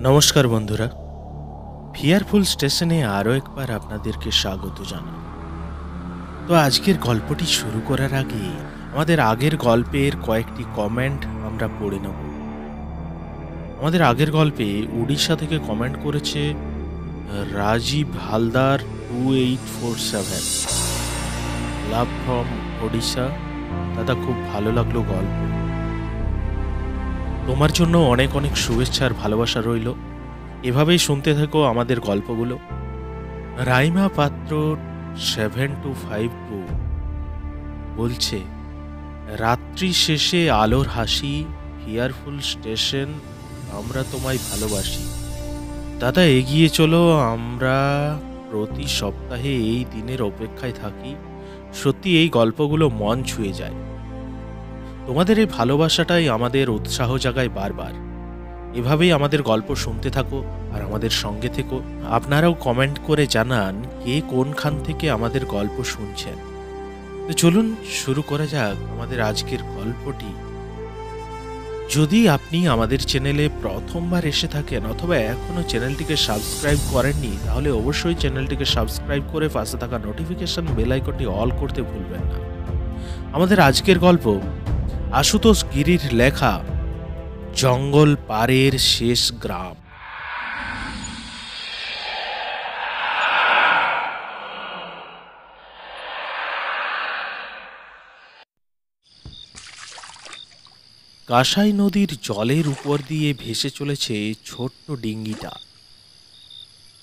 নমস্কার বন্ধুরা, ফিয়ারফুল স্টেশনে আরও একবার আপনাদেরকে স্বাগত জানাই। তো আজকের গল্পটি শুরু করার আগে আমাদের আগের গল্পের কয়েকটি কমেন্ট আমরা পড়ে নেব। আমাদের আগের গল্পে উড়িষ্যা থেকে কমেন্ট করেছে রাজীব হালদার 2847। Love from Odisha. দাদা, খুব ভালো লাগলো গল্প। তোমার জন্য অনেক অনেক শুভেচ্ছা আর ভালোবাসা রইল। এভাবেই শুনতে থাকো আমাদের গল্পগুলো। রাইমা পাত্র 7252 বলছে, রাত্রি শেষে আলোর হাসি, ফিয়ারফুল স্টেশন, আমরা তোমায় ভালোবাসি। দাদা, এগিয়ে চলো। আমরা প্রতি সপ্তাহে এই দিনের অপেক্ষায় থাকি। সত্যি এই গল্পগুলো মন ছুঁয়ে যায়। তোমাদের এই ভালোবাসাটাই আমাদের উৎসাহ জাগায় বারবার। এভাবেই আমাদের গল্প শুনতে থাকো আর আমাদের সঙ্গে থেকো। আপনারাও কমেন্ট করে জানান কে কোনখান থেকে আমাদের গল্প শুনছেন। তো চলুন শুরু করা যাক আমাদের আজকের গল্পটি। যদি আপনি আমাদের চ্যানেলে প্রথমবার এসে থাকেন অথবা এখনো চ্যানেলটিকে সাবস্ক্রাইব করেননি, তাহলে অবশ্যই চ্যানেলটিকে সাবস্ক্রাইব করে পাশে থাকা নোটিফিকেশন বেল আইকনটি অল করতে ভুলবেন না। আমাদের আজকের গল্প আশুতোষ গিরির লেখা জঙ্গল পাড়ের শেষ গ্রাম। কাঁসাই নদীর জলের উপর দিয়ে ভেসে চলেছে ছোট্ট ডিঙ্গিটা।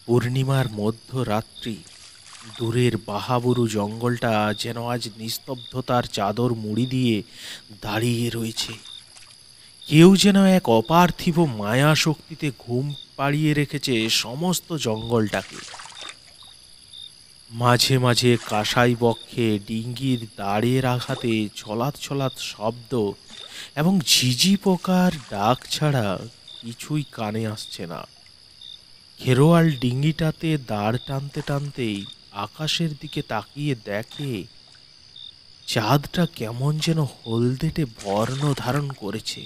পূর্ণিমার মধ্যরাত্রি। দূরের বাহাবুরু জঙ্গলটা যেন আজ নিস্তব্ধতার চাদর মুড়ি দিয়ে দাঁড়িয়ে রয়েছে। কেউ যেন এক অপার্থিব মায়া শক্তিতে ঘুম পাড়িয়ে রেখেছে সমস্ত জঙ্গলটাকে। মাঝে মাঝে কাঁসাই বক্ষে ডিঙ্গির দাঁড়ের আঘাতে ছলাৎ ছলাৎ শব্দ এবং ঝিঝি পোকার ডাক ছাড়া কিছুই কানে আসছে না। খেরোয়াল ডিঙ্গিটাতে দাঁড় টানতে টানতেই আকাশের দিকে তাকিয়ে দেখে চাঁদটা কেমন যেন হলদেটে বর্ণ ধারণ করেছে।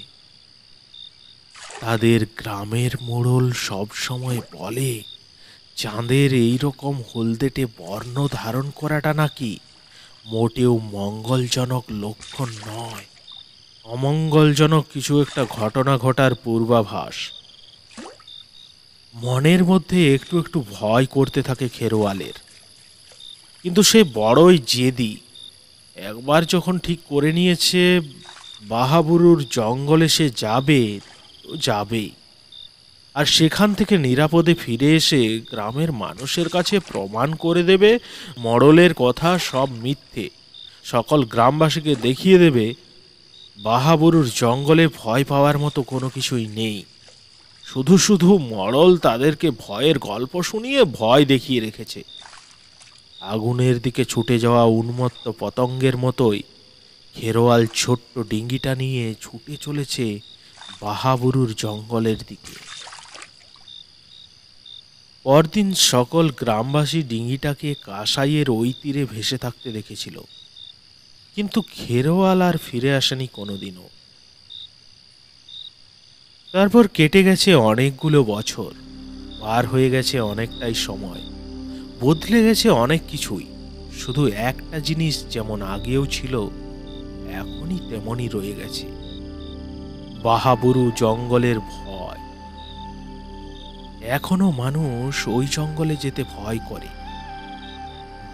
তাদের গ্রামের মোড়ল সব সময় বলে, চাঁদের এই রকম হলদেটে বর্ণ ধারণ করাটা নাকি মোটেও মঙ্গলজনক লক্ষণ নয়, অমঙ্গলজনক কিছু একটা ঘটনা ঘটার পূর্বাভাস। মনের মধ্যে একটু একটু ভয় করতে থাকে খেরোয়ালের, কিন্তু সে বড়ই জেদি। একবার যখন ঠিক করে নিয়েছে বাহাবুরুর জঙ্গলে সে যাবে তো যাবেই, আর সেখান থেকে নিরাপদে ফিরে এসে গ্রামের মানুষের কাছে প্রমাণ করে দেবে মড়লের কথা সব মিথ্যে। সকল গ্রামবাসীকে দেখিয়ে দেবে বাহাবুরুর জঙ্গলে ভয় পাওয়ার মতো কোনো কিছুই নেই। শুধু শুধু মড়ল তাদেরকে ভয়ের গল্প শুনিয়ে ভয় দেখিয়ে রেখেছে। আগুনের দিকে ছুটে যাওয়া উন্মত্ত পতঙ্গের মতোই খেরোয়াল ছোট্ট ডিঙ্গিটা নিয়ে ছুটে চলেছে বাহাবুরুর জঙ্গলের দিকে। পরদিন সকল গ্রামবাসী ডিঙ্গিটাকে কাঁসাইয়ের ওই তীরে ভেসে থাকতে দেখেছিল, কিন্তু খেরোয়াল আর ফিরে আসেনি কোনোদিনও। তারপর কেটে গেছে অনেকগুলো বছর, পার হয়ে গেছে অনেকটাই সময়, বদলে গেছে অনেক কিছুই। শুধু একটা জিনিস যেমন আগেও ছিল এখনই তেমনই রয়ে গেছে, বাহাবুরু জঙ্গলের ভয়। এখনো মানুষ ওই জঙ্গলে যেতে ভয় করে।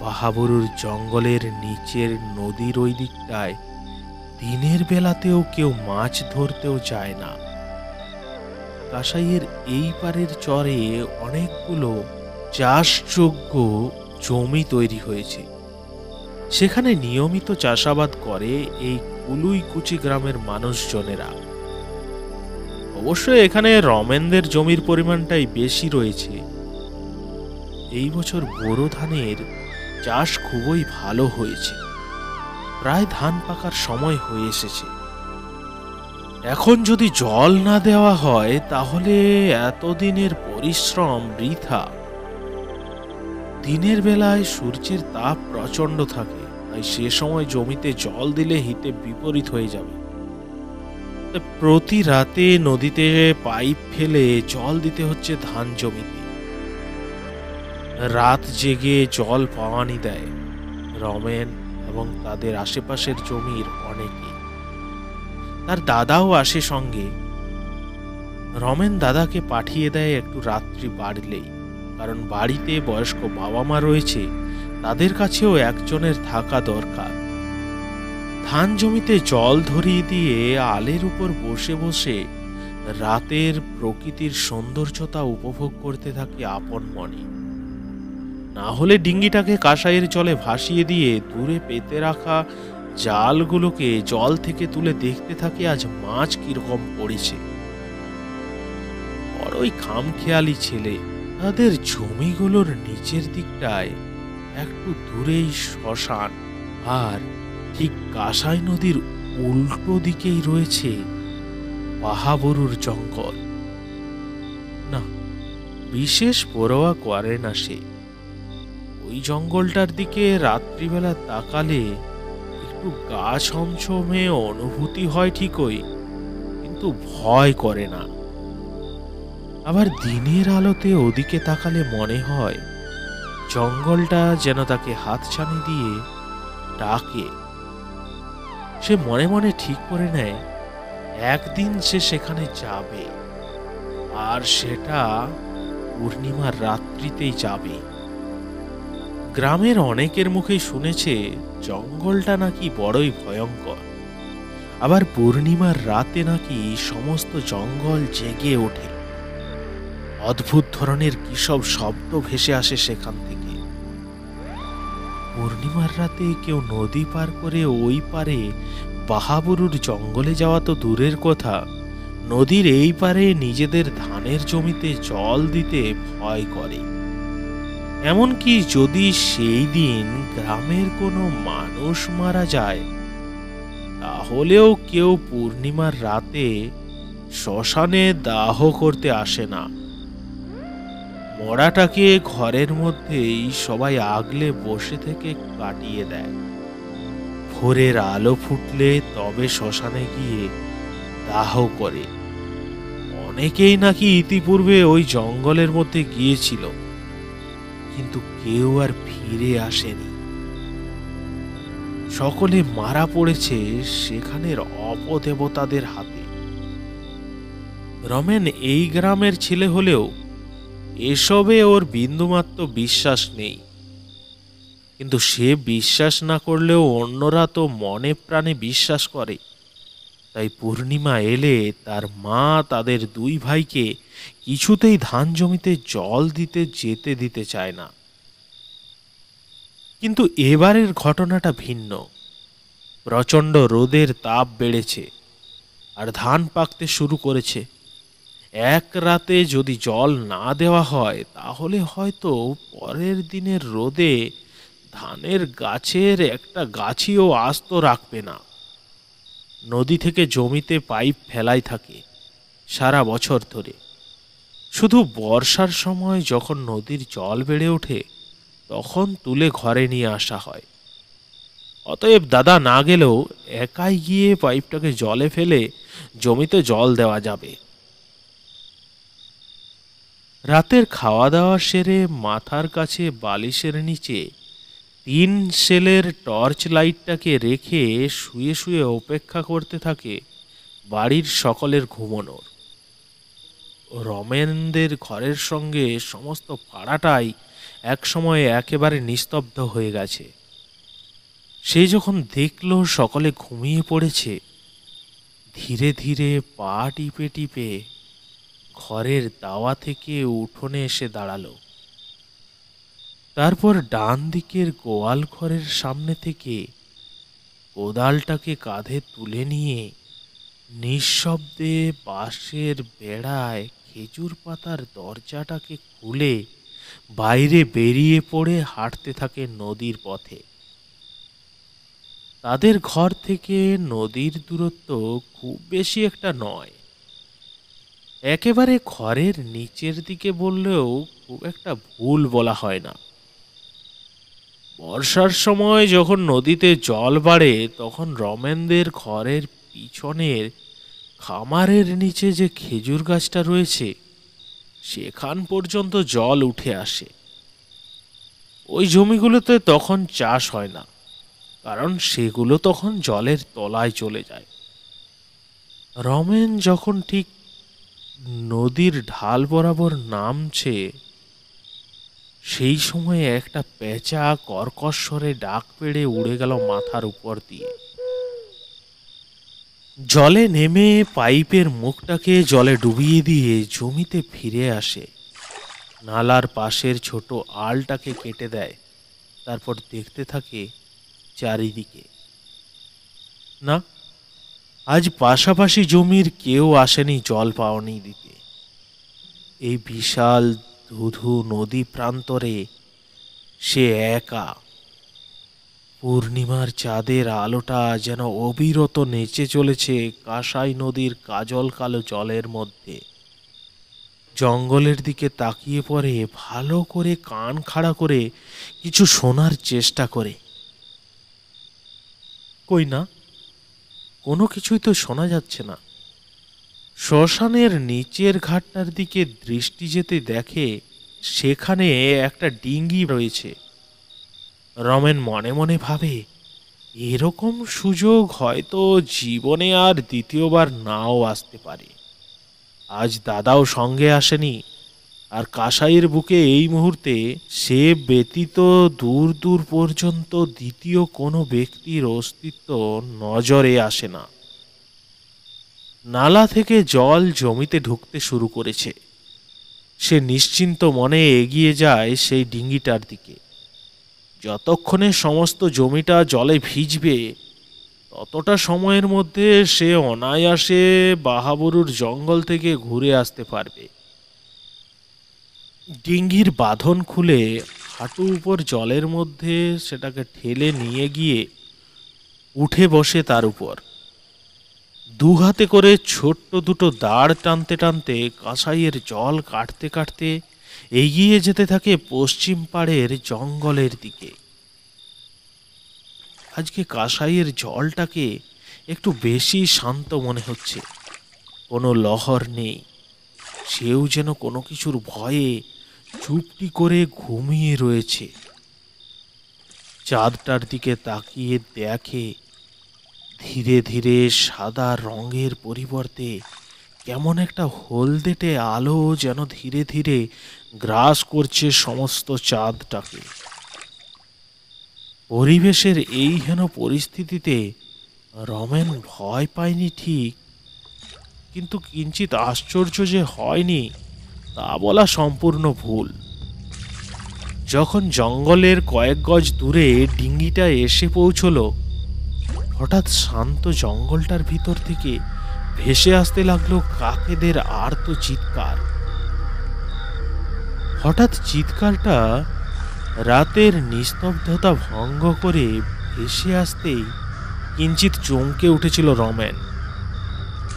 বাহাবুরুর জঙ্গলের নিচের নদীর ওই দিকটায় দিনের বেলাতেও কেউ মাছ ধরতেও যায় না। কাঁসাইয়ের এই পারের চরে অনেকগুলো চাষযোগ্য জমি তৈরি হয়েছে। সেখানে নিয়মিত চাষাবাদ করে এই কুলুইকুচি গ্রামের মানুষজনেরা। অবশ্যই এখানে রমেনদের জমির পরিমাণটাই বেশি রয়েছে। এই বছর বোরো ধানের চাষ খুবই ভালো হয়েছে। প্রায় ধান পাকার সময় হয়ে এসেছে। এখন যদি জল না দেওয়া হয় তাহলে এতদিনের পরিশ্রম বৃথা। দিনের বেলায় সূর্যের তাপ প্রচণ্ড থাকে, তাই সে সময় জমিতে জল দিলে হিতে বিপরীত হয়ে যাবে। প্রতি রাতে নদীতে পাইপ ফেলে জল দিতে হচ্ছে ধান জমিতে। রাত জেগে জল পানি দেয় রমেন এবং তাদের আশেপাশের জমির অনেকে। তার দাদাও আসে সঙ্গে। রমেন দাদাকে পাঠিয়ে দেয় একটু রাত্রি বাড়লেই, কারণ বাড়িতে বয়স্ক বাবা মা রয়েছে, তাদের কাছেও একজনের থাকা দরকার। ধান জমিতে জল ধরিয়ে দিয়ে আলের উপর বসে বসে রাতের প্রকৃতির সৌন্দর্যতা উপভোগ করতে থাকে আপন মনে। না হলে ডিঙ্গিটাকে কাঁসাইয়ের জলে ভাসিয়ে দিয়ে দূরে পেতে রাখা জালগুলোকে জল থেকে তুলে দেখতে থাকে আজ মাছ কিরকম পড়েছে। বড়ই খামখেয়ালি ছেলে। তাদের জমিগুলোর নিচের দিকটায় একটু দূরেই শ্মশান, আর ঠিক কাঁসাই নদীর উল্টো দিকেই রয়েছে বাহাবরুর জঙ্গল। না, বিশেষ পরোয়া করে না সে। ওই জঙ্গলটার দিকে রাত্রিবেলা তাকালে একটু গা ছমছমে অনুভূতি হয় ঠিকই, কিন্তু ভয় করে না। আবার দিনের আলোতে ওদিকে তাকালে মনে হয় জঙ্গলটা যেন তাকে হাতছানি দিয়ে ডাকে। সে মনে মনে ঠিক করে নেয় একদিন সে সেখানে যাবে, আর সেটা পূর্ণিমার রাত্রিতেই যাবে। গ্রামের অনেকের মুখেই শুনেছে জঙ্গলটা নাকি বড়ই ভয়ঙ্কর, আবার পূর্ণিমার রাতে নাকি সমস্ত জঙ্গল জেগে ওঠে। অদ্ভুত ধরনের কি সব শব্দ ভেসে আসে সেখান থেকে। পূর্ণিমার রাতে কেউ নদী পার করে ওই পারে বাহাবুরুর জঙ্গলে যাওয়া তো দূরের কথা, নদীর এই পারে নিজেদের ধানের জমিতে জল দিতে ভয় করে। এমনকি যদি সেই দিন গ্রামের কোনো মানুষ মারা যায়, তাহলেও কেউ পূর্ণিমার রাতে শ্মশানে দাহ করতে আসে না। মরাটাকে ঘরের মধ্যেই সবাই আগলে বসে থেকে কাটিয়ে দেয়। ভোরের আলো ফুটলে তবে শ্মশানে গিয়ে দাহ করে। অনেকেই নাকি ইতিপূর্বে ওই জঙ্গলের মধ্যে গিয়েছিল, কিন্তু কেউ আর ফিরে আসেনি। সকলে মারা পড়েছে সেখানের অপদেবতাদের হাতে। রমেন এই গ্রামের ছেলে হলেও এসবে ওর বিন্দুমাত্র বিশ্বাস নেই, কিন্তু সে বিশ্বাস না করলেও অন্যরা তো মনে প্রাণে বিশ্বাস করে। তাই পূর্ণিমা এলে তার মা তাদের দুই ভাইকে কিছুতেই ধান জমিতে জল যেতে দিতে চায় না। কিন্তু এবারের ঘটনাটা ভিন্ন। প্রচণ্ড রোদের তাপ বেড়েছে আর ধান পাকতে শুরু করেছে। এক রাতে যদি জল না দেওয়া হয়, তাহলে হয়তো পরের দিনের রোদে ধানের গাছের একটা গাছিও আস্ত রাখবে না। নদী থেকে জমিতে পাইপ ফেলাই থাকে সারা বছর ধরে। শুধু বর্ষার সময় যখন নদীর জল বেড়ে ওঠে, তখন তুলে ঘরে নিয়ে আসা হয়। অতএব দাদা না গেলেও একাই গিয়ে পাইপটাকে জলে ফেলে জমিতে জল দেওয়া যাবে। রাতের খাওয়া দাওয়া সেরে মাথার কাছে বালিশের নিচে 3 সেলের টর্চ লাইটটাকে রেখে শুয়ে শুয়ে অপেক্ষা করতে থাকে বাড়ির সকলের ঘুমানোর। রমেনদের ঘরের সঙ্গে সমস্ত পাড়াটাই একসময় একেবারে নিস্তব্ধ হয়ে গেছে। সে যখন দেখল সকলে ঘুমিয়ে পড়েছে, ধীরে ধীরে পা টিপে টিপে ঘরের দাওয়া থেকে উঠোনে এসে দাঁড়ালো। তারপর ডান দিকের গোয়াল ঘরের সামনে থেকে কোদালটাকে কাঁধে তুলে নিয়ে নিঃশব্দে বাঁশের বেড়ায় খেজুর পাতার দরজাটাকে খুলে বাইরে বেরিয়ে পড়ে হাঁটতে থাকে নদীর পথে। তাদের ঘর থেকে নদীর দূরত্ব খুব বেশি একটা নয়, একেবারে ঘরের নিচের দিকে বললেও খুব একটা ভুল বলা হয় না। বর্ষার সময় যখন নদীতে জল বাড়ে, তখন রমেনদের ঘরের পিছনের খামারের নিচে যে খেজুর গাছটা রয়েছে সেখান পর্যন্ত জল উঠে আসে। ওই জমিগুলোতে তখন চাষ হয় না, কারণ সেগুলো তখন জলের তলায় চলে যায়। রমেন যখন ঠিক নদীর ঢাল বরাবর নামছে, সেই সময়ে একটা পেঁচা কর্কশ্বরে ডাক পেড়ে উড়ে গেল মাথার উপর দিয়ে। জলে নেমে পাইপের মুখটাকে জলে ডুবিয়ে দিয়ে জমিতে ফিরে আসে, নালার পাশের ছোট আলটাকে কেটে দেয়, তারপর দেখতে থাকে চারিদিকে। না, আজ পাশাপাশি জমির কেউ আসেনি জল পাওনি দিতে। এই বিশাল ধুধু নদী প্রান্তরে সে একা। পূর্ণিমার চাঁদের আলোটা যেন অবিরত নেচে চলেছে কাঁসাই নদীর কাজল কালো জলের মধ্যে। জঙ্গলের দিকে তাকিয়ে পড়ে, ভালো করে কান খাড়া করে কিছু শোনার চেষ্টা করে। কই না, কোনো কিছুই তো শোনা যাচ্ছে না। শ্মশানের নিচের ঘাটটার দিকে দৃষ্টি যেতে দেখে সেখানে একটা ডিঙ্গি রয়েছে। রমেন মনে মনে ভাবে, এরকম সুযোগ হয়তো জীবনে আর দ্বিতীয়বার নাও আসতে পারে। আজ দাদাও সঙ্গে আসেনি, আর কাঁসাইয়ের বুকে এই মুহূর্তে সে ব্যতীত দূর দূর পর্যন্ত দ্বিতীয় কোনো ব্যক্তির অস্তিত্ব নজরে আসে না। নালা থেকে জল জমিতে ঢুকতে শুরু করেছে। সে নিশ্চিন্ত মনে এগিয়ে যায় সেই ডিঙ্গিটার দিকে। যতক্ষণে সমস্ত জমিটা জলে ভিজবে, ততটা সময়ের মধ্যে সে অনায়াসে বাহাবুরুর জঙ্গল থেকে ঘুরে আসতে পারবে। ডিঙ্গির বাঁধন খুলে হাঁটু উপর জলের মধ্যে সেটাকে ঠেলে নিয়ে গিয়ে উঠে বসে তার উপর। দু হাতে করে ছোট্ট দুটো দাঁড় টানতে টানতে কাঁসাইয়ের জল কাটতে কাটতে এগিয়ে যেতে থাকে পশ্চিম পাড়ের জঙ্গলের দিকে। আজকে কাঁসাইয়ের জলটাকে একটু বেশি শান্ত মনে হচ্ছে। কোনো লহর নেই, সেও যেন কোনো কিছুর ভয়ে চুপটি করে ঘুমিয়ে রয়েছে। চাঁদটার দিকে তাকিয়ে দেখে ধীরে ধীরে সাদা রঙের পরিবর্তে কেমন একটা হলদেটে আলো যেন ধীরে ধীরে গ্রাস করছে সমস্ত চাঁদটাকে। পরিবেশের এই হেন পরিস্থিতিতে রমেন ভয় পায়নি ঠিক, কিন্তু কিঞ্চিত আশ্চর্য যে হয়নি তা বলা সম্পূর্ণ ভুল। যখন জঙ্গলের কয়েক গজ দূরে ডিঙ্গিটা এসে পৌঁছলো, হঠাৎ শান্ত জঙ্গলটার ভিতর থেকে ভেসে আসতে লাগলো কাকেদের আর্ত চিৎকার। হঠাৎ চিৎকারটা রাতের নিস্তব্ধতা ভঙ্গ করে ভেসে আসতেই কিঞ্চিত চমকে উঠেছিল রমেন।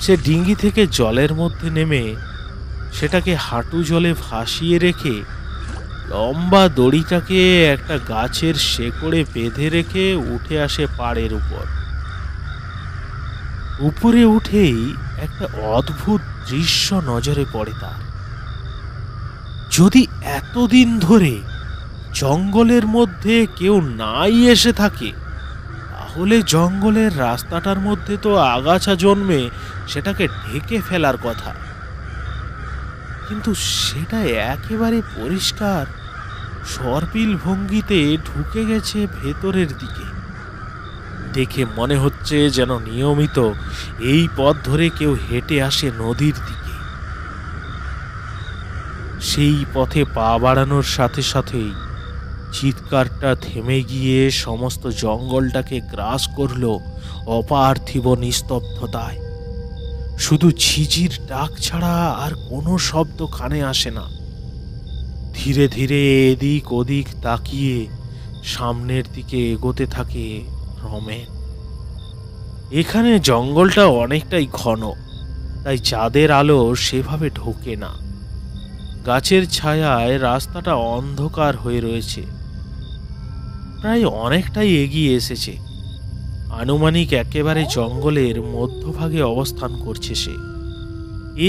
সে ডিঙ্গি থেকে জলের মধ্যে নেমে সেটাকে হাঁটু জলে ভাসিয়ে রেখে লম্বা দড়িটাকে একটা গাছের শেকড়ে বেঁধে রেখে উঠে আসে পাড়ের উপর। উপরে উঠেই একটা অদ্ভুত দৃশ্য নজরে পড়ে তার। যদি এতদিন ধরে জঙ্গলের মধ্যে কেউ নাই এসে থাকে, তাহলে জঙ্গলের রাস্তাটার মধ্যে তো আগাছা জন্মে সেটাকে ঢেকে ফেলার কথা, কিন্তু সেটা একেবারে পরিষ্কার সর্পিল ভঙ্গিতে ঢুকে গেছে ভেতরের দিকে। দেখে মনে হচ্ছে যেন নিয়মিত এই পথ ধরে কেউ হেঁটে আসে নদীর দিকে। সেই পথে পা বাড়ানোর সাথে সাথেই চিৎকারটা থেমে গিয়ে সমস্ত জঙ্গলটাকে গ্রাস করল অপার্থিব নিস্তব্ধতায়। শুধু ঝিঝির ডাক ছাড়া আর কোনো শব্দ কানে আসে না। ধীরে ধীরে এদিক ওদিক তাকিয়ে সামনের দিকে এগোতে থাকে রমেন। এখানে জঙ্গলটা অনেকটাই ঘন, তাই চাঁদের আলো সেভাবে ঢোকে না। গাছের ছায়ায় রাস্তাটা অন্ধকার হয়ে রয়েছে। প্রায় অনেকটাই এগিয়ে এসেছে। আনুমানিক একেবারে জঙ্গলের মধ্যভাগে অবস্থান করছে সে।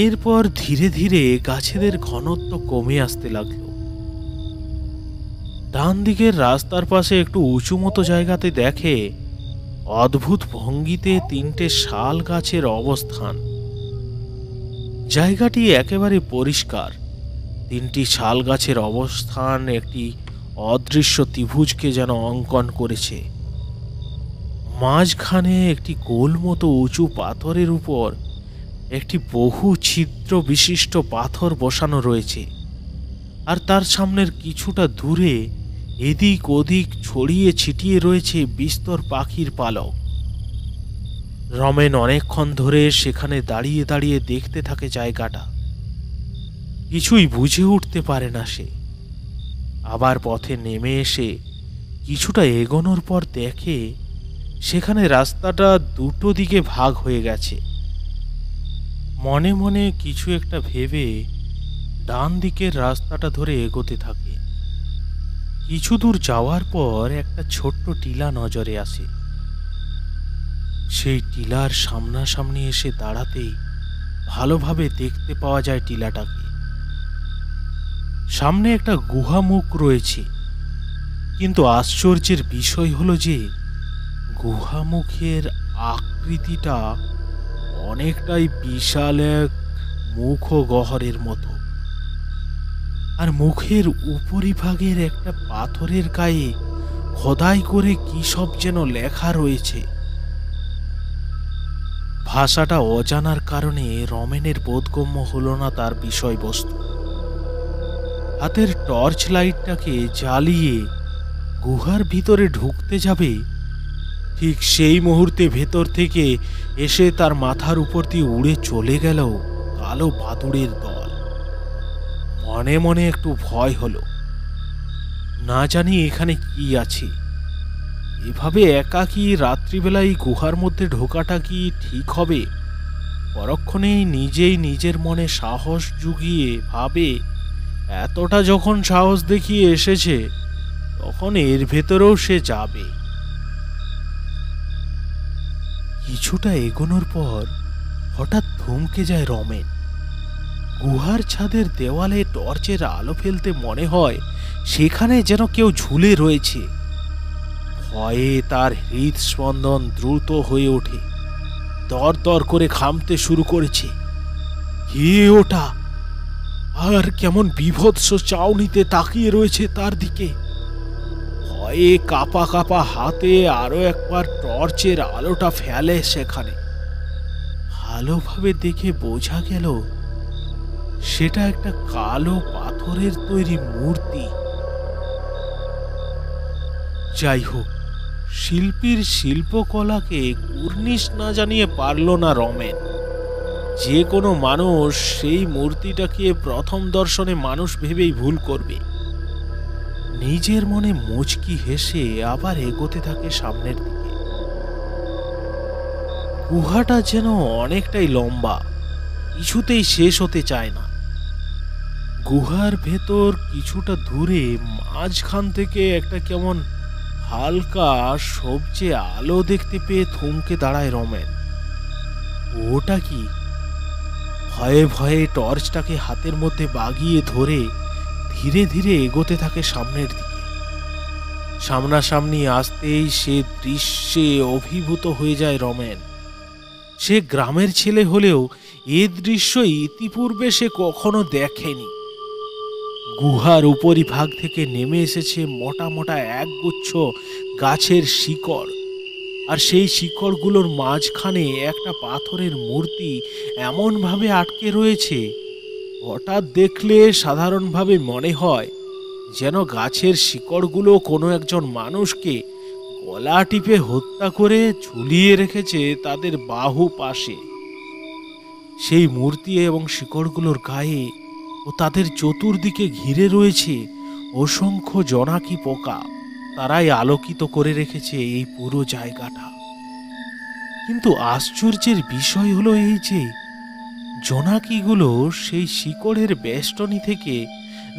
এরপর ধীরে ধীরে গাছেদের ঘনত্ব কমে আসতে লাগলো। ডান দিকের রাস্তার পাশে একটু উঁচু মতো জায়গাতে দেখে অদ্ভুত ভঙ্গিতে 3টে শাল গাছের অবস্থান। জায়গাটি একেবারে পরিষ্কার। 3টি শাল গাছের অবস্থান একটি অদৃশ্য ত্রিভুজকে যেন অঙ্কন করেছে। মাঝখানে একটি গোল মতো উঁচু পাথরের উপর একটি বহু ছিদ্র বিশিষ্ট পাথর বসানো রয়েছে, আর তার সামনের কিছুটা দূরে এদিক ওদিক ছড়িয়ে ছিটিয়ে রয়েছে বিস্তর পাখির পালক। রমেন অনেকক্ষণ ধরে সেখানে দাঁড়িয়ে দাঁড়িয়ে দেখতে থাকে জায়গাটা। কিছুই বুঝে উঠতে পারে না সে। আবার পথে নেমে এসে কিছুটা এগোনোর পর দেখে সেখানে রাস্তাটা দুটো দিকে ভাগ হয়ে গেছে। মনে মনে কিছু একটা ভেবে ডান দিকের রাস্তাটা ধরে এগোতে থাকে। কিছু দূর যাওয়ার পর একটা ছোট্ট টিলা নজরে আসে। সেই টিলার সামনাসামনি এসে দাঁড়াতেই ভালোভাবে দেখতে পাওয়া যায় টিলাটাকে। সামনে একটা গুহা মুখ রয়েছে, কিন্তু আশ্চর্যের বিষয় হলো যে গুহামুখের আকৃতিটা অনেকটাই বিশাল এক মুখ গহ্বরের মতো, আর মুখের উপরিভাগের একটা পাথরের গায়ে খোদাই করে কি সব যেন লেখা রয়েছে। ভাষাটা অজানার কারণে রমেনের বোধগম্য হলো না তার বিষয়বস্তু। হাতের টর্চ লাইটটাকে জ্বালিয়ে গুহার ভিতরে ঢুকতে যাবে, ঠিক সেই মুহূর্তে ভেতর থেকে এসে তার মাথার উপর দিয়ে উড়ে চলে গেল কালো বাদুড়ের দল। মনে মনে একটু ভয় হলো। না জানি এখানে কি আছে। এভাবে একাকী রাত্রিবেলায় গুহার মধ্যে ঢোকাটা কি ঠিক হবে? পরক্ষণেই নিজেই নিজের মনে সাহস জুগিয়ে ভাবে, এতটা যখন সাহস দেখিয়ে এসেছে তখন এর ভেতরেও সে যাবে। কিছুটা এগোনোর পর হঠাৎ থমকে যায় রমেন। গুহার ছাদের দেওয়ালে টর্চের আলো ফেলতে মনে হয় সেখানে যেন কেউ ঝুলে রয়েছে। ভয়ে তার হৃদস্পন্দন দ্রুত হয়ে ওঠে, দর দর করে ঘামতে শুরু করেছে। কে ওটা? আর কেমন বিভৎস চাউনিতে তাকিয়ে রয়েছে তার দিকে। ভয়ে কাপা কাপা হাতে আরো একবার টর্চের আলোটা ফেলে সেখানে। ভালোভাবে দেখে বোঝা গেল সেটা একটা কালো পাথরের তৈরি মূর্তি। যাই হোক, শিল্পীর শিল্পকলাকে কুর্নিশ না জানিয়ে পারল না রমেন। যে কোনো মানুষ সেই মূর্তিটাকে প্রথম দর্শনে মানুষ ভেবেই ভুল করবে। নিজের মনে মুচকি হেসে আবার এগোতে থাকে সামনের দিকে। গুহাটা যেন অনেকটাই লম্বা, কিছুতেই শেষ হতে চায় না। গুহার ভেতর কিছুটা দূরে মাঝখান থেকে একটা কেমন হালকা সবজে আলো দেখতে পেয়ে থমকে দাঁড়ায় রমেন। ওটা কি? ভয়ে ভয়ে টর্চটাকে হাতের মধ্যে বাগিয়ে ধরে ধীরে ধীরে এগোতে থাকে সামনের দিকে। সামনাসামনি আসতেই সে দৃশ্যে অভিভূত হয়ে যায় রমেন। সে গ্রামের ছেলে হলেও এ দৃশ্য ইতিপূর্বে সে কখনো দেখেনি। গুহার উপরিভাগ থেকে নেমে এসেছে মোটা মোটা একগুচ্ছ গাছের শিকড়, আর সেই শিকড়গুলোর মাঝখানে একটা পাথরের মূর্তি এমনভাবে আটকে রয়েছে, হঠাৎ দেখলে সাধারণভাবে মনে হয় যেন গাছের শিকড়গুলো কোনো একজন মানুষকে গলা টিপে হত্যা করে ঝুলিয়ে রেখেছে তাদের বাহু পাশে। সেই মূর্তি এবং শিকড়গুলোর গায়ে ও তাদের চতুর্দিকে ঘিরে রয়েছে অসংখ্য জোনাকি পোকা। তারাই আলোকিত করে রেখেছে এই পুরো জায়গাটা। কিন্তু আশ্চর্যের বিষয় হলো এই যে জোনাকিগুলো সেই শিকড়ের বেষ্টনী থেকে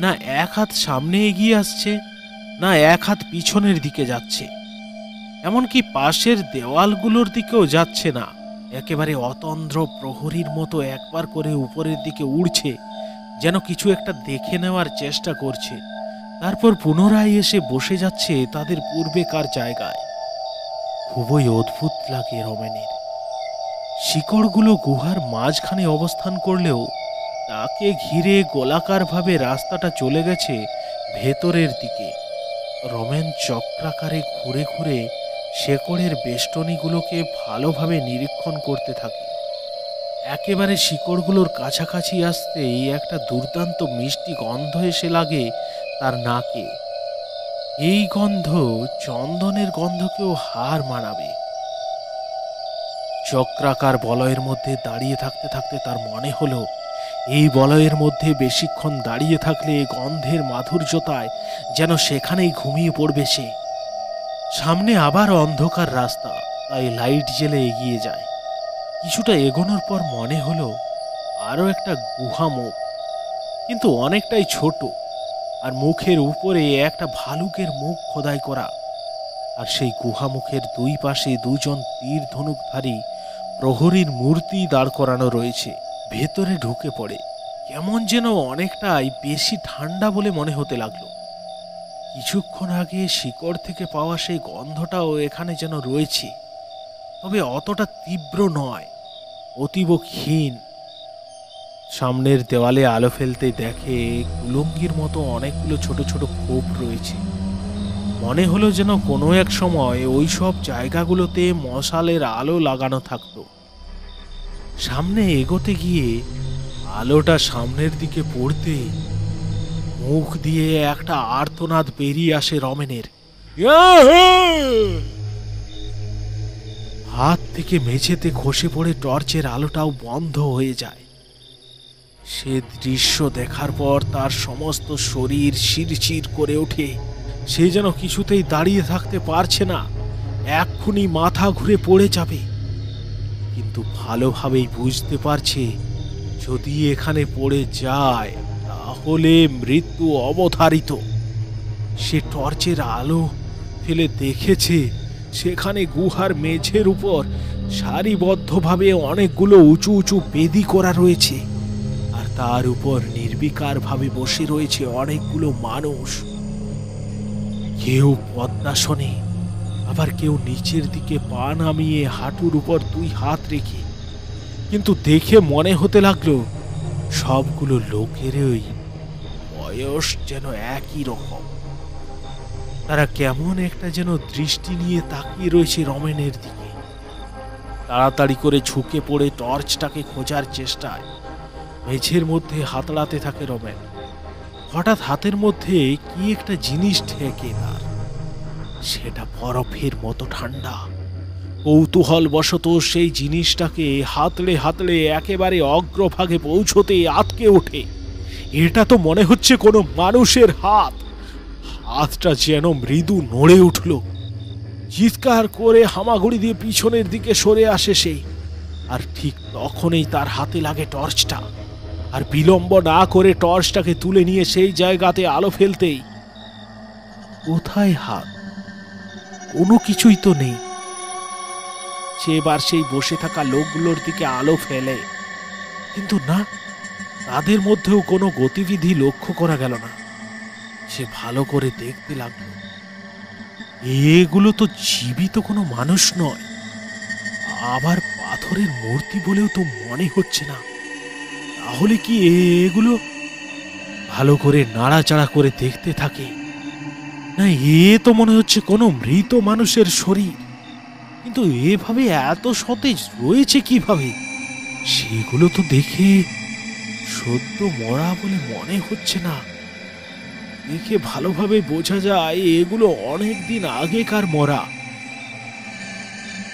না এক হাত সামনে এগিয়ে আসছে, না এক হাত পিছনের দিকে যাচ্ছে। এমনকি পাশের দেওয়ালগুলোর দিকেও যাচ্ছে না। একেবারে অতন্দ্র প্রহরীর মতো একবার করে উপরের দিকে উড়ছে, যেন কিছু একটা দেখে নেওয়ার চেষ্টা করছে। তারপর পুনরায় এসে বসে যাচ্ছে তাদের পূর্বেকার জায়গায়। খুবই অদ্ভুত লাগে রমেনের। শিকড়গুলো গুহার মাঝখানে অবস্থান করলেও তাকে ঘিরে গোলাকারভাবে রাস্তাটা চলে গেছে ভেতরের দিকে। রমেন চক্রাকারে ঘুরে ঘুরে শেকড়ের বেষ্টনীগুলোকে ভালোভাবে নিরীক্ষণ করতে থাকে। একেবারে শিকড়গুলোর কাছাকাছি আসতেই একটা দুর্দান্ত মিষ্টি গন্ধ এসে লাগে তার নাকে। এই গন্ধ চন্দনের গন্ধকেও হার মানাবে। চক্রাকার বলয়ের মধ্যে দাঁড়িয়ে থাকতে থাকতে তার মনে হলো, এই বলয়ের মধ্যে বেশিক্ষণ দাঁড়িয়ে থাকলে গন্ধের মাধুর্যতায় যেন সেখানেই ঘুমিয়ে পড়বে সে। সামনে আবার অন্ধকার রাস্তা, তাই লাইট জেলে এগিয়ে যায়। কিছুটা এগোনোর পর মনে হলো আরো একটা গুহা মুখ, কিন্তু অনেকটাই ছোট, আর মুখের উপরে একটা ভালুকের মুখ খোদাই করা। আর সেই গুহা মুখের দুই পাশে দুজন তীর ধনুকধারী প্রহরীর মূর্তি দাঁড় করানো রয়েছে। ভেতরে ঢুকে পড়ে কেমন যেন অনেকটাই বেশি ঠান্ডা বলে মনে হতে লাগলো। কিছুক্ষণ আগে শিকড় থেকে পাওয়া সেই গন্ধটাও এখানে যেন রয়েছে, তবে অতটা তীব্র নয়, অতীব ক্ষীণ। সামনের দেওয়ালে আলো ফেলতে দেখে কুলঙ্গির মতো অনেকগুলো ছোট ছোট খোপ রয়েছে। মনে হলো যেন কোনো এক সময় ওই সব জায়গাগুলোতে মশালের আলো লাগানো থাকতো। সামনে এগোতে গিয়ে আলোটা সামনের দিকে পড়তে মুখ দিয়ে একটা আর্তনাদ বেরিয়ে আসে রমেনের। হাত থেকে মেঝেতে খসে পড়ে টর্চের আলোটাও বন্ধ হয়ে যায়। সে দৃশ্য দেখার পর তার সমস্ত শরীর শিরশির করে ওঠে। সে যেন কিছুতেই দাঁড়িয়ে থাকতে পারছে না, এক্ষুনি মাথা ঘুরে পড়ে যাবে। কিন্তু ভালোভাবেই বুঝতে পারছে যদি এখানে পড়ে যায় তাহলে মৃত্যু অবধারিত। সে টর্চের আলো ফেলে দেখেছে সেখানে গুহার মেঝের উপর সারিবদ্ধভাবে অনেকগুলো উঁচু উঁচু বেদি করা রয়েছে, আর তার উপর নির্বিকারভাবে বসে রয়েছে অনেকগুলো মানুষ। কেউ পদ্মাসনে, আবার কেউ নিচের দিকে পা নামিয়ে হাঁটুর উপর দুই হাত রেখে। কিন্তু দেখে মনে হতে লাগলো সবগুলো লোকেরই বয়স যেন একই রকম। তারা কেমন একটা যেন দৃষ্টি নিয়ে তাকিয়ে রয়েছে রমেনের দিকে। তাড়াতাড়ি করে ঝুঁকে পড়ে টর্চটাকে খোঁজার চেষ্টায় মেঝের মধ্যে হাতড়াতে থাকে রমেন। হঠাৎ হাতের মধ্যে কি একটা জিনিস ঠেকে তার। সেটা বরফের মতো ঠান্ডা। কৌতূহল বশত সেই জিনিসটাকে হাতড়ে হাতড়ে একেবারে অগ্রভাগে পৌঁছতে আটকে ওঠে। এটা তো মনে হচ্ছে কোনো মানুষের হাত। হাতটা যেন মৃদু নড়ে উঠল। চিৎকার করে হামাগুড়ি দিয়ে পিছনের দিকে সরে আসে সে, আর ঠিক তখনই তার হাতে লাগে টর্চটা। আর বিলম্ব না করে টর্চটাকে তুলে নিয়ে সেই জায়গাতে আলো ফেলতেই কোথায় হাত? কোনো কিছুই তো নেই। সে এবার সেই বসে থাকা লোকগুলোর দিকে আলো ফেলে, কিন্তু না, তাদের মধ্যেও কোনো গতিবিধি লক্ষ্য করা গেল না। সে ভালো করে দেখতে লাগলো, এগুলো তো জীবিত কোনো মানুষ নয়, আবার পাথরের মূর্তি বলেও তো মনে হচ্ছে না। তাহলে কি এগুলো? ভালো করে নাড়াচাড়া করে দেখতে থাকে। না, এ তো মনে হচ্ছে কোনো মৃত মানুষের শরীর, কিন্তু এভাবে এত সতেজ রয়েছে কিভাবে? সেগুলো তো দেখে সদ্য মরা বলে মনে হচ্ছে না। দেখে ভালোভাবে বোঝা যায় এগুলো অনেক দিন আগেকার মরা।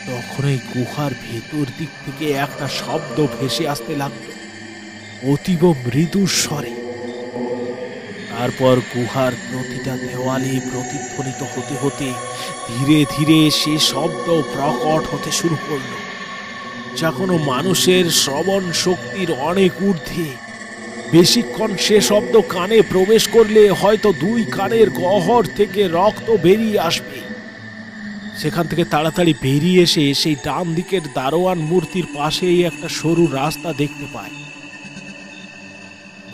তখন এই গুহার ভেতর দিক থেকে একটা শব্দ ভেসে আসতে লাগলো, অতীব মৃদু স্বরে। তারপর গুহার প্রতিটা দেওয়ালে প্রতিধ্বনিত হতে হতে ধীরে ধীরে সে শব্দ প্রকট হতে শুরু করলো, যা কোনো মানুষের শ্রবণ শক্তির অনেক ঊর্ধ্বে। বেশিক্ষণ সে শব্দ কানে প্রবেশ করলে হয়তো দুই কানের গহ্বর থেকে রক্ত বেরিয়ে আসবে। সেখান থেকে তাড়াতাড়ি বেরিয়ে এসে সেই ডান দিকের দারোয়ান মূর্তির পাশেই একটা সরু রাস্তা দেখতে পায়।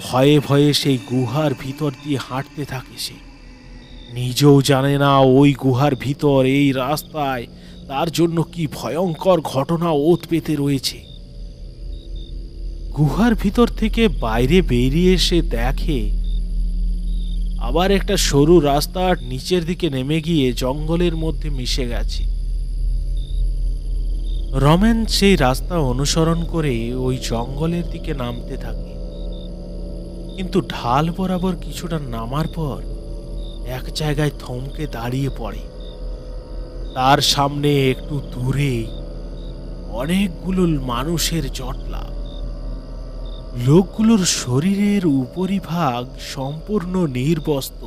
ভয়ে ভয়ে সেই গুহার ভিতর দিয়ে হাঁটতে থাকে সে। নিজেও জানে না ওই গুহার ভিতর এই রাস্তায় তার জন্য কি ভয়ঙ্কর ঘটনা ওত পেতে রয়েছে। গুহার ভিতর থেকে বাইরে বেরিয়ে এসে দেখে আবার একটা সরু রাস্তা নিচের দিকে নেমে গিয়ে জঙ্গলের মধ্যে মিশে গেছে। রমেন সেই রাস্তা অনুসরণ করে ওই জঙ্গলের দিকে নামতে থাকে, কিন্তু ঢাল বরাবর কিছুটা নামার পর এক জায়গায় থমকে দাঁড়িয়ে পড়ে। তার সামনে একটু দূরে অনেকগুলো মানুষের জটলা। লোকগুলোর শরীরের উপরিভাগ সম্পূর্ণ নির্বস্ত্র,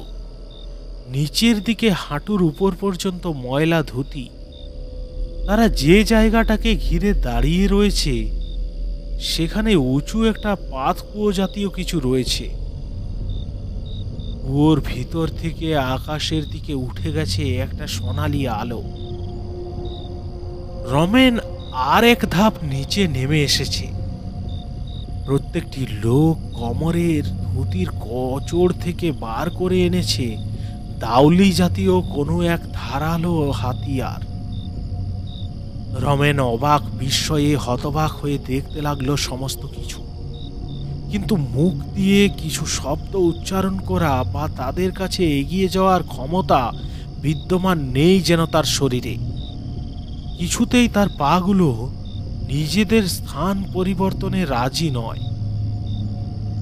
নিচের দিকে হাঁটুর উপর পর্যন্ত ময়লা ধুতি। তারা যে জায়গাটাকে ঘিরে দাঁড়িয়ে রয়েছে সেখানে উঁচু একটা পাতকুয়ো জাতীয় কিছু রয়েছে। কুয়োর ভিতর থেকে আকাশের দিকে উঠে গেছে একটা সোনালি আলো। রমেন আর এক ধাপ নিচে নেমে এসেছে। প্রত্যেকটি লোক কোমরের ধুতির কচড় থেকে বার করে এনেছে দাউলি জাতীয় কোনো এক ধারালো হাতিয়ার। রমেন অবাক বিস্ময়ে হতবাক হয়ে দেখতে লাগলো সমস্ত কিছু, কিন্তু মুখ দিয়ে কিছু শব্দ উচ্চারণ করা বা তাদের কাছে এগিয়ে যাওয়ার ক্ষমতা বিদ্যমান নেই যেন তার শরীরে। কিছুতেই তার পাগুলো নিজেদের স্থান পরিবর্তনে রাজি নয়।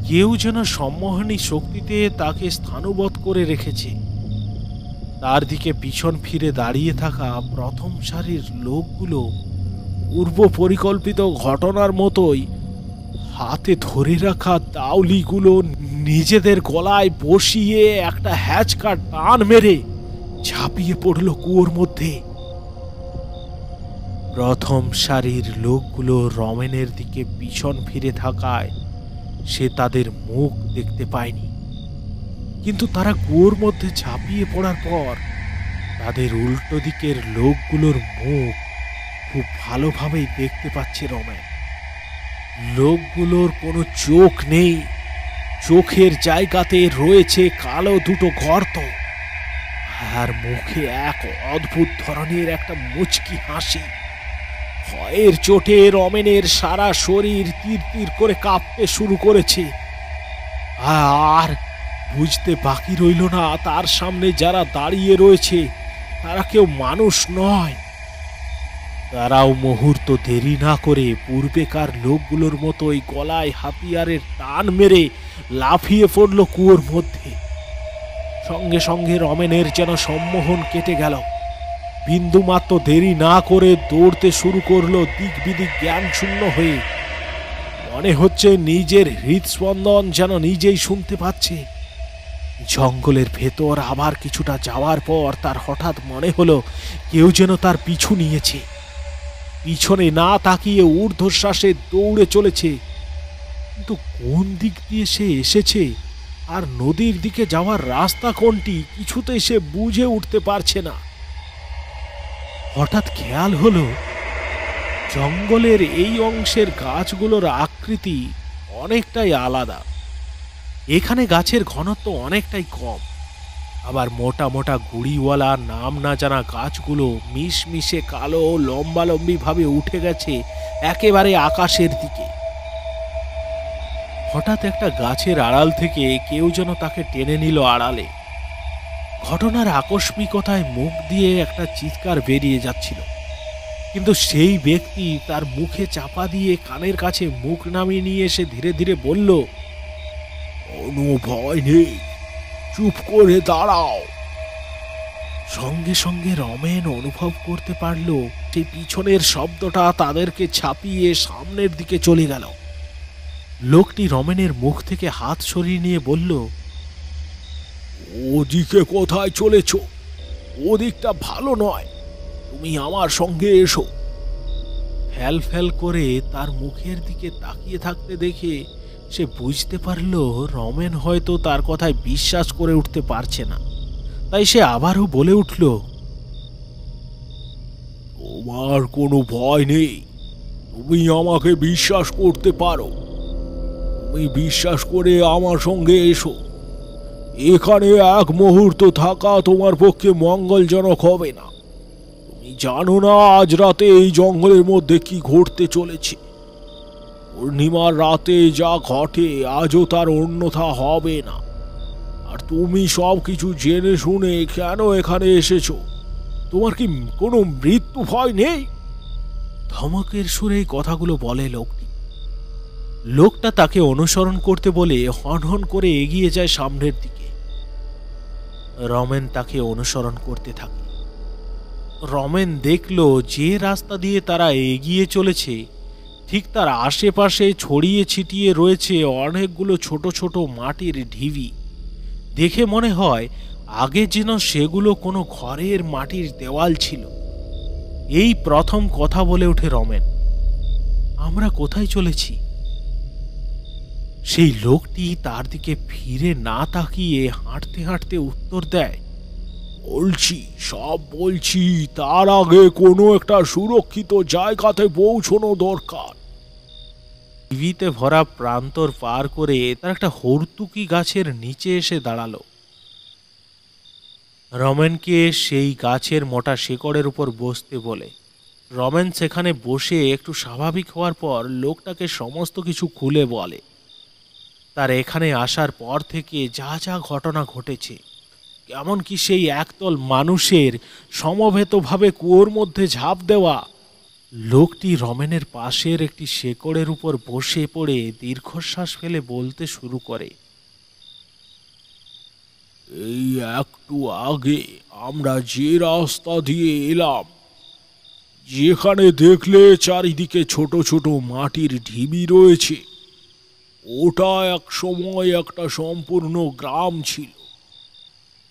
কেউ যেন সম্মোহনী শক্তিতে তাকে স্থানবৎ করে রেখেছে। তার দিকে পিছন ফিরে দাঁড়িয়ে থাকা প্রথম সারির লোকগুলো পূর্ব পরিকল্পিত ঘটনার মতোই হাতে ধরে রাখা দাউলিগুলো নিজেদের গলায় বসিয়ে একটা হ্যাচকা টান মেরে ঝাঁপিয়ে পড়ল কুয়োর মধ্যে। প্রথম সারির লোকগুলো রমেনের দিকে পিছন ফিরে থাকায় সে তাদের মুখ দেখতে পায়নি, কিন্তু তারা কুয়োর মধ্যে ঝাঁপিয়ে পড়ার পর তাদের উল্টো দিকের লোকগুলোর মুখ খুব ভালোভাবেই দেখতে পাচ্ছে রমেন। লোকগুলোর কোনো চোখ নেই, চোখের জায়গাতে রয়েছে কালো দুটো গর্ত, আর মুখে এক অদ্ভুত ধরনের একটা মুচকি হাসি। ভয়ের চোটে রমেনের সারা শরীর তীর তীর করে কাঁপতে শুরু করেছে। আর বুঝতে বাকি রইল না তার সামনে যারা দাঁড়িয়ে রয়েছে তারা কেউ মানুষ নয়। তারাও মুহূর্ত দেরি না করে পূর্বেকার লোকগুলোর মতোই গলায় হাতিয়ারের টান মেরে লাফিয়ে পড়ল কুয়োর মধ্যে। সঙ্গে সঙ্গে রমেনের যেন সম্মোহন কেটে গেল। বিন্দুমাত্র দেরি না করে দৌড়তে শুরু করলো দিক বিদিক জ্ঞান শূন্য হয়ে। মনে হচ্ছে নিজের হৃদস্পন্দন যেন নিজেই শুনতে পাচ্ছে। জঙ্গলের ভেতর আবার কিছুটা যাওয়ার পর তার হঠাৎ মনে হলো কেউ যেন তার পিছু নিয়েছে। পিছনে না তাকিয়ে ঊর্ধ্বশ্বাসে দৌড়ে চলেছে, কিন্তু কোন দিক দিয়ে সে এসেছে আর নদীর দিকে যাওয়ার রাস্তা কোনটি কিছুতেই সে বুঝে উঠতে পারছে না। হঠাৎ খেয়াল হলো জঙ্গলের এই অংশের গাছগুলোর আকৃতি অনেকটাই আলাদা। এখানে গাছের ঘনত্ব অনেকটাই কম, আবার মোটা মোটা গুড়িওয়ালা নাম না জানা গাছগুলো মিশমিশে কালো লম্বালম্বি ভাবে উঠে গেছে একেবারে আকাশের দিকে। হঠাৎ একটা গাছের আড়াল থেকে কেউ যেন তাকে টেনে নিল আড়ালে। ঘটনার আকস্মিকতায় মুখ দিয়ে একটা চিৎকার বেরিয়ে যাচ্ছিল, কিন্তু সেই ব্যক্তি তার মুখে চাপা দিয়ে কানের কাছে মুখ নামিয়ে নিয়ে এসে ধীরে ধীরে বলল, কোনো ভয় নেই, চুপ করে দাঁড়াও। সঙ্গে সঙ্গে রমেন অনুভব করতে পারল সেই পিছনের শব্দটা তাদেরকে ছাপিয়ে সামনের দিকে চলে গেল। লোকটি রমেনের মুখ থেকে হাত সরিয়ে নিয়ে বলল, ওদিকে কোথায় চলেছ? ওদিকটা ভালো নয়, তুমি আমার সঙ্গে এসো। ফ্যাল ফ্যাল করে তার মুখের দিকে তাকিয়ে থাকতে দেখে সে বুঝতে পারল রমেন হয়তো তার কথায় বিশ্বাস করে উঠতে পারছে না। তাই সে আবারও বলে উঠল, তোমার কোনো ভয় নেই, তুমি আমাকে বিশ্বাস করতে পারো। তুমি বিশ্বাস করে আমার সঙ্গে এসো। এখানে এক মুহূর্ত থাকা তোমার পক্ষে মঙ্গলজনক হবে না। তুমি জানো না আজ রাতে এই জঙ্গলের মধ্যে কি ঘটতে চলেছে। পূর্ণিমার রাতে যা ঘটে আজও তার অন্যথা হবে না। আর তুমি সব কিছু জেনে শুনে কেন এখানে এসেছো? তোমার কি কোনো মৃত্যু ভয় নেই? ধমকের সুরে এই কথাগুলো বলে লোকটি। লোকটা তাকে অনুসরণ করতে বলে হন হন করে এগিয়ে যায় সামনের দিকে। রমেন তাকে অনুসরণ করতে থাকে। রমেন দেখল যে রাস্তা দিয়ে তারা এগিয়ে চলেছে ঠিক তার আশেপাশে ছড়িয়ে ছিটিয়ে রয়েছে অনেকগুলো ছোট ছোট মাটির ঢিবি। দেখে মনে হয় আগে যেন সেগুলো কোনো ঘরের মাটির দেওয়াল ছিল। এই প্রথম কথা বলে ওঠে রমেন, আমরা কোথায় চলেছি? সেই লোকটি তার দিকে ফিরে না তাকিয়ে হাঁটতে হাঁটতে উত্তর দেয়, বলছি, তার আগে কোনো একটা সুরক্ষিত জায়গাতে পৌঁছানো দরকার। টিভিতে ভরা প্রান্তর পার করে তার একটা হর্তুকি গাছের নিচে এসে দাঁড়ালো। রমেনকে সেই গাছের মোটা শিকড়ের উপর বসতে বলে। রমেন সেখানে বসে একটু স্বাভাবিক হওয়ার পর লোকটাকে সমস্ত কিছু খুলে বলে তার এখানে আসার পর থেকে যা যা ঘটনা ঘটেছে, এমনকি সেই একদল মানুষের সমবেতভাবে কুয়োর মধ্যে ঝাঁপ দেওয়া। লোকটি রমেনের পাশের একটি শেকড়ের উপর বসে পড়ে দীর্ঘশ্বাস ফেলে বলতে শুরু করে, এই একটু আগে আমরা যে রাস্তা দিয়ে এলাম, যেখানে দেখলে চারিদিকে ছোট ছোট মাটির ঢিবি রয়েছে, ওটা এক সময় একটা সম্পূর্ণ গ্রাম ছিল।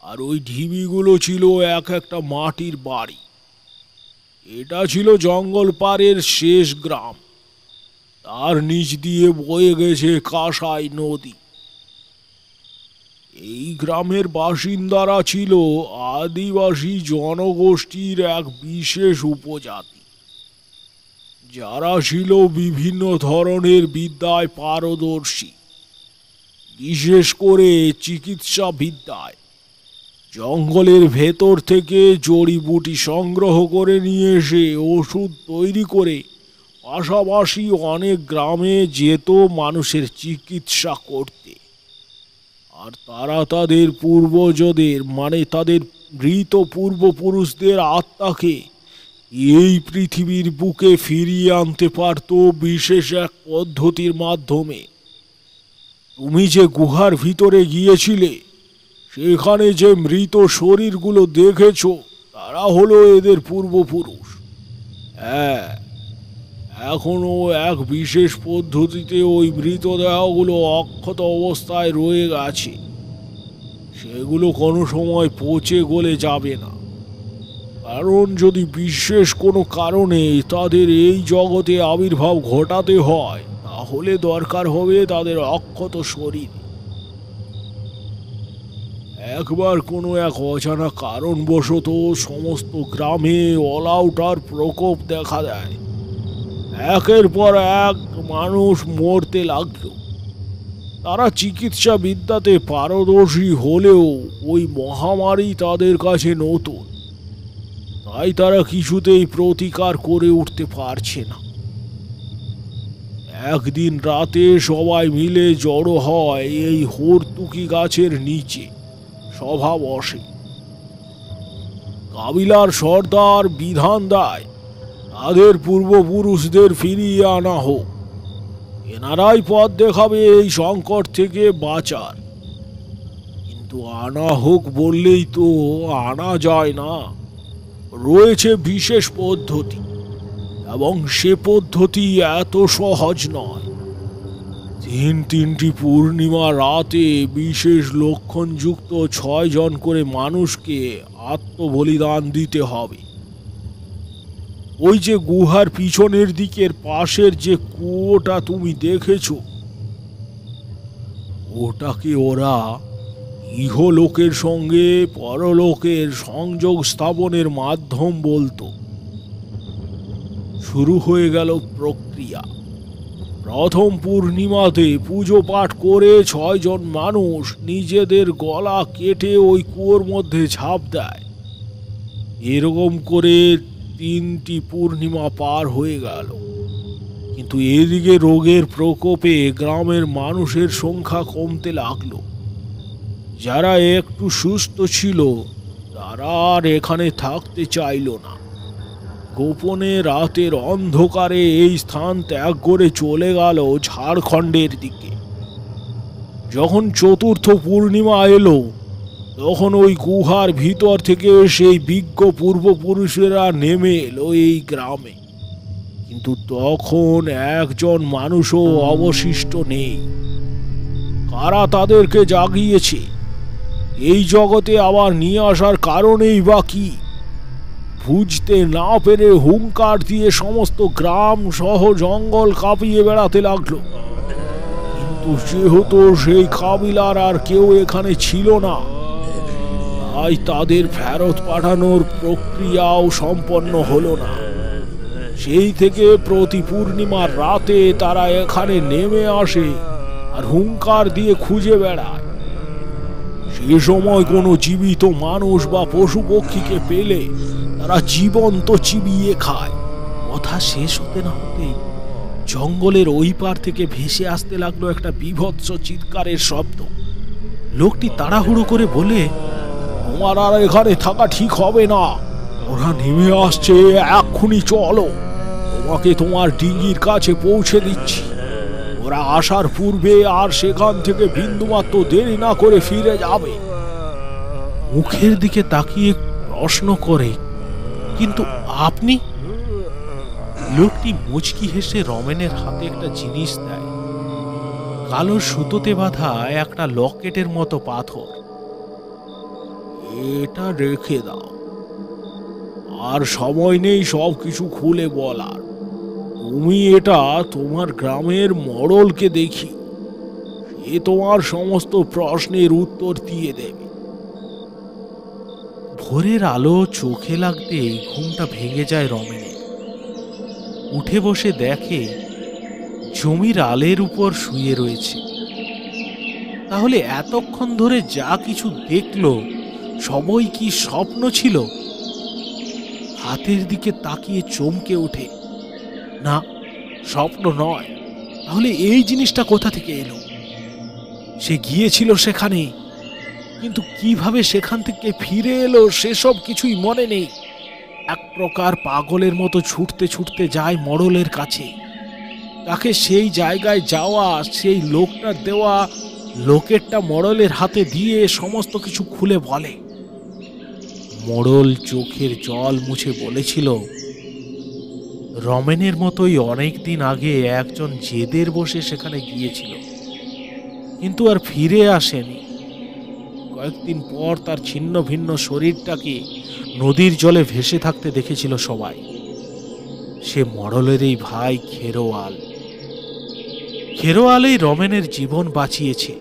আর ওই ঢিবিগুলো ছিল এক একটা মাটির বাড়ি। এটা ছিল জঙ্গল পাড়ের শেষ গ্রাম। তার নিচ দিয়ে বয়ে গেছে কাঁসাই নদী। এই গ্রামের বাসিন্দারা ছিল আদিবাসী জনগোষ্ঠীর এক বিশেষ উপজাতি, যারা ছিল বিভিন্ন ধরনের বিদ্যায় পারদর্শী, বিশেষ করে চিকিৎসা বিদ্যায়। জঙ্গলের ভেতর থেকে জড়িবুটি সংগ্রহ করে নিয়ে এসে ওষুধ তৈরি করে পাশাপাশি অনেক গ্রামে যেত মানুষের চিকিৎসা করতে। আর তারা তাদের পূর্বজদের মানে তাদের মৃত পূর্বপুরুষদের আত্মাকে এই পৃথিবীর বুকে ফিরিয়ে আনতে পারত বিশেষ এক পদ্ধতির মাধ্যমে। তুমি যে গুহার ভিতরে গিয়েছিলে, সেখানে যে মৃত শরীরগুলো দেখেছ, তারা হলো এদের পূর্বপুরুষ। হ্যাঁ, এখনো এক বিশেষ পদ্ধতিতে ওই মৃতদেহগুলো অক্ষত অবস্থায় রয়ে গেছে। সেগুলো কোনো সময় পচে গলে যাবে না, কারণ যদি বিশেষ কোনো কারণে তাদের এই জগতে আবির্ভাব ঘটাতে হয়, তাহলে দরকার হবে তাদের অক্ষত শরীর। একবার কোনো এক অজানা কারণবশত সমস্ত গ্রামে অলআউটার প্রকোপ দেখা দেয়। একের পর এক মানুষ মরতে লাগলো। তারা চিকিৎসা বিদ্যাতে পারদর্শী হলেও ওই মহামারী তাদের কাছে নতুন, তাই তারা কিছুতেই প্রতিকার করে উঠতে পারছে না। একদিন রাতে সবাই মিলে জড়ো হয় এই হর্তুকি গাছের নিচে, সভা বসে। কাবিলার সর্দার বিধান দেয় তাদের পূর্বপুরুষদের ফিরিয়ে আনা হোক। এনারাই পথ দেখাবে এই সংকট থেকে বাঁচার। কিন্তু আনা হোক বললেই তো আনা যায় না। রয়েছে বিশেষ পদ্ধতি, এবং সে পদ্ধতি এত সহজ নয়। তিনটি পূর্ণিমা রাতে বিশেষ লক্ষণযুক্ত 6 জন করে মানুষকে আত্মবলিদান দিতে হবে। ওই যে গুহার পিছনের দিকের পাশের যে কুয়োটা তুমি দেখেছো, ওটাকে ওরা ইহলোকের সঙ্গে পরলোকের সংযোগ স্থাপনের মাধ্যম বলতো। শুরু হয়ে গেল প্রক্রিয়া। প্রথম পূর্ণিমাতে পুজো পাঠ করে 6 জন মানুষ নিজেদের গলা কেটে ওই কুয়োর মধ্যে ঝাঁপ দেয়। এরকম করে 3টি পূর্ণিমা পার হয়ে গেল, কিন্তু এদিকে রোগের প্রকোপে গ্রামের মানুষের সংখ্যা কমতে লাগলো। যারা একটু সুস্থ ছিল তারা আর এখানে থাকতে চাইল না। গোপনে রাতের অন্ধকারে এই স্থান ত্যাগ করে চলে গেল ঝাড়খণ্ডের দিকে। যখন 4র্থ পূর্ণিমা এলো, তখন ওই গুহার ভিতর থেকে সেই বিজ্ঞ পূর্বপুরুষেরা নেমে এলো এই গ্রামে। কিন্তু তখন একজন মানুষও অবশিষ্ট নেই। কারা তাদেরকে জাগিয়েছে, এই জগতে আবার নিয়ে আসার কারণেই বা কি, বুঝতে না পেরে হুঙ্কার দিয়ে সমস্ত গ্রাম সহ জঙ্গল কাঁপিয়ে বেড়াতে লাগলো। কিন্তু যেহেতু সেই কাবিলার আর কেউ এখানে ছিল না, তাই তাদের ফেরত পাঠানোর প্রক্রিয়াও সম্পন্ন হলো না। সেই থেকে প্রতি পূর্ণিমার রাতে তারা এখানে নেমে আসে আর হুঙ্কার দিয়ে খুঁজে বেড়ায়। সে সময় কোনো জীবিত মানুষ বা পশু পক্ষীকে পেলে তারা জীবন্ত চিবিয়ে খায়। কথা শেষ হতে না হতেই জঙ্গলের ওই পার থেকে ভেসে আসতে লাগলো একটা বীভৎস চিৎকারের শব্দ। লোকটি তাড়াহুড়ো করে বলে, তোমার আর এখানে থাকা ঠিক হবে না, ওরা নেমে আসছে, এক্ষুনি চলো, তোমাকে তোমার ডিঙির কাছে পৌঁছে দিচ্ছি। ওরা আসার পূর্বে আর সেখান থেকে বিন্দুমাত্র দেরি না করে ফিরে যাবে। মুখের দিকে তাকিয়ে প্রশ্ন করে, কিন্তু আপনি? লোকটি মুচকি হেসে রমেনের হাতে একটা জিনিস দেয়, কালো সুতোতে বাঁধা একটা লকেটের মতো পাথর। এটা রেখে দাও, আর সময় নেই সবকিছু খুলে বলার। তুমি এটা তোমার গ্রামের মোড়লকে দেখি, সে তোমার সমস্ত প্রশ্নের উত্তর দিয়ে দেবে। ভোরের আলো চোখে লাগতেই ঘুমটা ভেঙে যায় রমেনের। উঠে বসে দেখে জমির আলের উপর শুয়ে রয়েছে। তাহলে এতক্ষণ ধরে যা কিছু দেখলো সবই কি স্বপ্ন ছিল? হাতের দিকে তাকিয়ে চমকে ওঠে, না, স্বপ্ন নয়। তাহলে এই জিনিসটা কোথা থেকে এলো? সে গিয়েছিল সেখানে, কিন্তু কিভাবে সেখান থেকে ফিরে এলো সেসব কিছুই মনে নেই। এক প্রকার পাগলের মতো ছুটতে ছুটতে যায় মোড়লের কাছে। তাকে সেই জায়গায় যাওয়া, সেই লোকটার দেওয়া লকেটটা মোড়লের হাতে দিয়ে সমস্ত কিছু খুলে বলে। মোড়ল চোখের জল মুছে বলেছিল, রমেনের মতোই অনেক দিন আগে একজন জেদের বসে সেখানে গিয়েছিল, কিন্তু আর ফিরে আসেনি। কয়েকদিন পর তার ছিন্ন ভিন্ন শরীরটাকে নদীর জলে ভেসে থাকতে দেখেছিল সবাই। সে মোড়লেরই ভাই খেরোয়াল। খেরোয়ালই রমেনের জীবন বাঁচিয়েছে,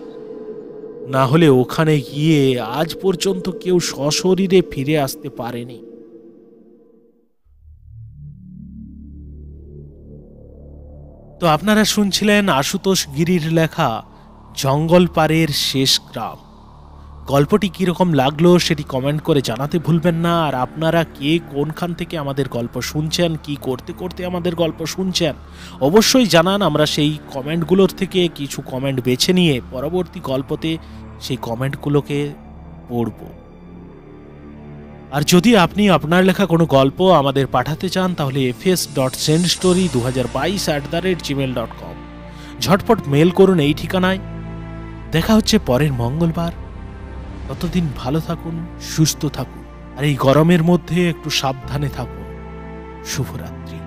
না হলে ওখানে গিয়ে আজ পর্যন্ত কেউ সশরীরে ফিরে আসতে পারেনি। তো আপনারা শুনছিলেন আশুতোষ গিরির লেখা জঙ্গল পাড়ের শেষ গ্রাম। গল্পটি কীরকম লাগলো সেটি কমেন্ট করে জানাতে ভুলবেন না। আর আপনারা কে কোনখান থেকে আমাদের গল্প শুনছেন, কি করতে করতে আমাদের গল্প শুনছেন, অবশ্যই জানান। আমরা সেই কমেন্টগুলোর থেকে কিছু কমেন্ট বেছে নিয়ে পরবর্তী গল্পতে সেই কমেন্টগুলোকে পড়ব। আর যদি আপনি আপনার লেখা কোনো গল্প আমাদের পাঠাতে চান তাহলে fs.sendstory2022@gmail.com ঝটপট মেল করুন এই ঠিকানায়। দেখা হচ্ছে পরের মঙ্গলবার। ততদিন ভালো থাকুন, সুস্থ থাকুন, আর এই গরমের মধ্যে একটু সাবধানে থাকুন। শুভরাত্রি।